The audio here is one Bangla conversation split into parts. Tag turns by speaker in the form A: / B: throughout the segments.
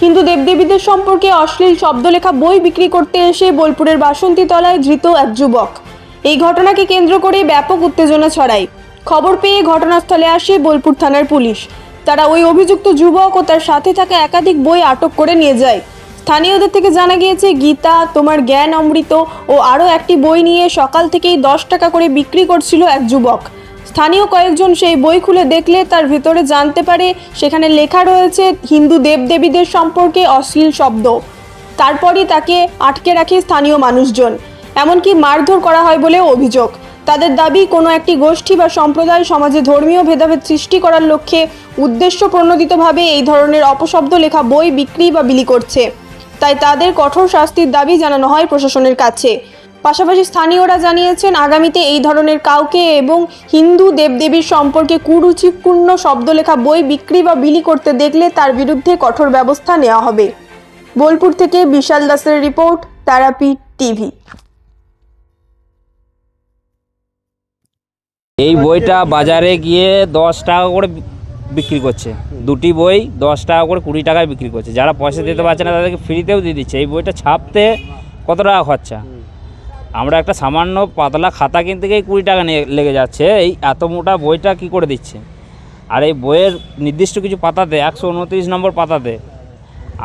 A: হিন্দু দেবদেবীদের সম্পর্কে অশ্লীল শব্দ লেখা বই বিক্রি করতে এসে বোলপুরের বাসন্তী তলায় ধৃত এক যুবক। এই ঘটনাকে কেন্দ্র করে ব্যাপক উত্তেজনা ছড়ায়। খবর পেয়ে ঘটনাস্থলে আসে বোলপুর থানার পুলিশ। তারা ওই অভিযুক্ত যুবক ও তার সাথে থাকা একাধিক বই আটক করে নিয়ে যায়। স্থানীয়দের থেকে জানা গিয়েছে, গীতা, তোমার জ্ঞান অমৃত ও আরও একটি বই নিয়ে সকাল থেকেই 10 টাকা করে বিক্রি করছিল এক যুবক। স্থানীয় কয়েকজন সেই বই খুলে দেখলে তার ভিতরে জানতে পারে সেখানে লেখা রয়েছে হিন্দু দেবদেবীদের সম্পর্কে অশ্লীল শব্দ। তারপরই তাকে আটকে রাখে স্থানীয় মানুষজন, এমনকি মারধর করা হয় বলেও অভিযোগ। তাদের দাবি, কোনো একটি গোষ্ঠী বা সম্প্রদায় সমাজে ধর্মীয় ভেদাভেদ সৃষ্টি করার লক্ষ্যে উদ্দেশ্য প্রণোদিতভাবে এই ধরনের অপশব্দ লেখা বই বিক্রি বা বিলি করছে। তাই তাদের কঠোর শাস্তির দাবি জানানো হয় প্রশাসনের কাছে। পাশাপাশি স্থানীয়রা জানিয়েছেন, আগামীতে এই ধরনের কাউকে এবং হিন্দু দেবদেবীর সম্পর্কে কুরুচিপূর্ণ শব্দ লেখা বই বিক্রি বা বিলি করতে দেখলে তার বিরুদ্ধে কঠোর ব্যবস্থা নেওয়া হবে। বোলপুর থেকে বিশাল দাসের রিপোর্ট, তারাপীঠ টিভি।
B: এই বইটা বাজারে গিয়ে 10 টাকা করে বিক্রি করছে। দুটি বই 10 টাকা করে 20 টাকায় বিক্রি করছে। যারা পয়সা দিতে পারছে না তাদেরকে ফ্রিতেও দিয়ে দিচ্ছে। এই বইটা ছাপতে কত টাকা খরচা? আমরা একটা সামান্য পাতলা খাতা কিনতে গিয়ে 20 টাকা নিয়ে লেগে যাচ্ছে, এই এত মোটা বইটা কি করে দিচ্ছে? আর এই বইয়ের নির্দিষ্ট কিছু পাতাতে 129 নম্বর পাতাতে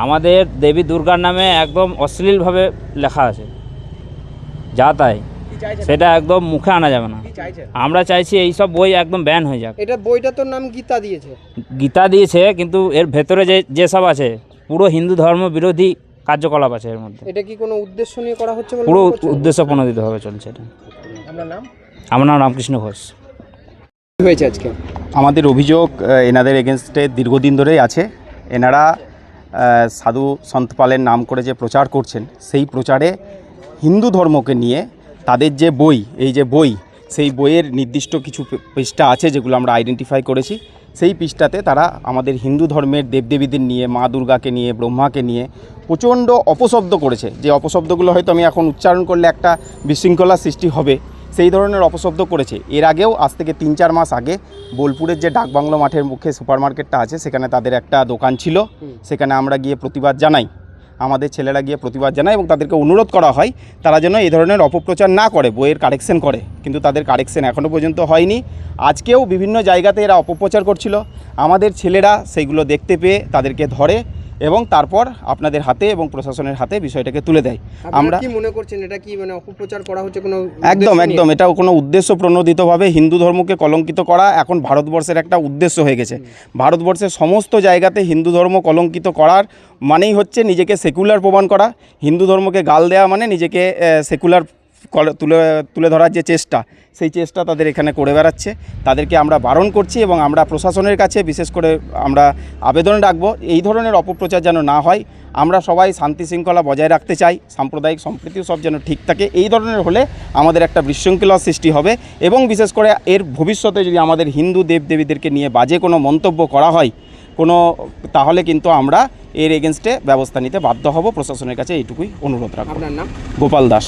B: আমাদের দেবী দুর্গার নামে একদম অশ্লীলভাবে লেখা আছে। যা তাই, সেটা একদম মুখে আনা যাবে না। আমরা চাইছি এই সব বই একদম ব্যান হয়ে যাক।
C: এটা বইটা তোর নাম গীতা দিয়েছে।
B: গীতা দিয়েছে, কিন্তু এর ভেতরে যেসব আছে পুরো হিন্দু ধর্ম বিরোধী কার্যকলাপ আছে এর মধ্যে।
C: এটা কি কোনো উদ্দেশ্য নিয়ে করা হচ্ছে?
B: পুরো উদ্দেশ্য প্রণোদিতভাবে চলছে এটা।
C: আপনার নাম?
B: আমার নাম রামকৃষ্ণ ঘোষ।
C: কি হয়েছে আজকে?
D: আমাদের অভিযোগ এনাদের এগেনস্টে দীর্ঘদিন ধরেই আছে। এনারা সাধু সন্তপালের নাম করে যে প্রচার করছেন, সেই প্রচারে হিন্দু ধর্মকে নিয়ে তাদের যে বই, এই যে বই, সেই বইয়ের নির্দিষ্ট কিছু পৃষ্ঠা আছে যেগুলো আমরা আইডেন্টিফাই করেছি। সেই পৃষ্ঠাতে তারা আমাদের হিন্দু ধর্মের দেবদেবীদের নিয়ে, মা দুর্গাকে নিয়ে, ব্রহ্মাকে নিয়ে প্রচণ্ড অপশব্দ করেছে। যে অপশব্দগুলো হয়তো আমি এখন উচ্চারণ করলে একটা বিশৃঙ্খলার সৃষ্টি হবে, সেই ধরনের অপশব্দ করেছে। এর আগেও আজ থেকে 3-4 মাস আগে বোলপুরের যে ডাকবাংলো মাঠের মুখে সুপার মার্কেটটা আছে, সেখানে তাদের একটা দোকান ছিল। সেখানে আমরা গিয়ে প্রতিবাদ জানাই, আমাদের ছেলেরা গিয়ে প্রতিবাদ জানায় এবং তাদেরকে অনুরোধ করা হয় তারা যেন এই ধরনের অপপ্রচার না করে, বইয়ের কারেকশন করে। কিন্তু তাদের কারেকশন এখনও পর্যন্ত হয়নি। আজকেও বিভিন্ন জায়গাতে এরা অপপ্রচার করছিল। আমাদের ছেলেরা সেইগুলো দেখতে পেয়ে তাদেরকে ধরে এবং তারপর আপনাদের হাতে এবং প্রশাসনের হাতে বিষয়টাকে তুলে দেয়। আমরা
C: কি মনে করছেন, এটা কি মানে অপপ্রচার করা হচ্ছে? কোনো
D: একদম এটাও কোনো উদ্দেশ্য প্রণোদিতভাবে হিন্দু ধর্মকে কলঙ্কিত করা এখন ভারতবর্ষের একটা উদ্দেশ্য হয়ে গেছে। ভারতবর্ষের সমস্ত জায়গাতে হিন্দু ধর্ম কলঙ্কিত করার মানেই হচ্ছে নিজেকে সেকুলার প্রমাণ করা। হিন্দু ধর্মকে গাল দেওয়া মানে নিজেকে সেকুলার তুলে ধরার যে চেষ্টা, সেই চেষ্টা তাদের এখানে করে বেড়াচ্ছে। তাদেরকে আমরা বারণ করছি এবং আমরা প্রশাসনের কাছে বিশেষ করে আমরা আবেদন রাখবো এই ধরনের অপপ্রচার যেন না হয়। আমরা সবাই শান্তি শৃঙ্খলা বজায় রাখতে চাই, সাম্প্রদায়িক সম্প্রীতি সব যেন ঠিক থাকে। এই ধরনের হলে আমাদের একটা বিশৃঙ্খলার সৃষ্টি হবে এবং বিশেষ করে এর ভবিষ্যতে যদি আমাদের হিন্দু দেবদেবীদেরকে নিয়ে বাজে কোনো মন্তব্য করা হয় তাহলে কিন্তু আমরা এর এগেনস্টে ব্যবস্থা নিতে বাধ্য হব। প্রশাসনের কাছে এইটুকুই অনুরোধ রাখব।
C: আপনার নাম?
D: গোপাল দাস।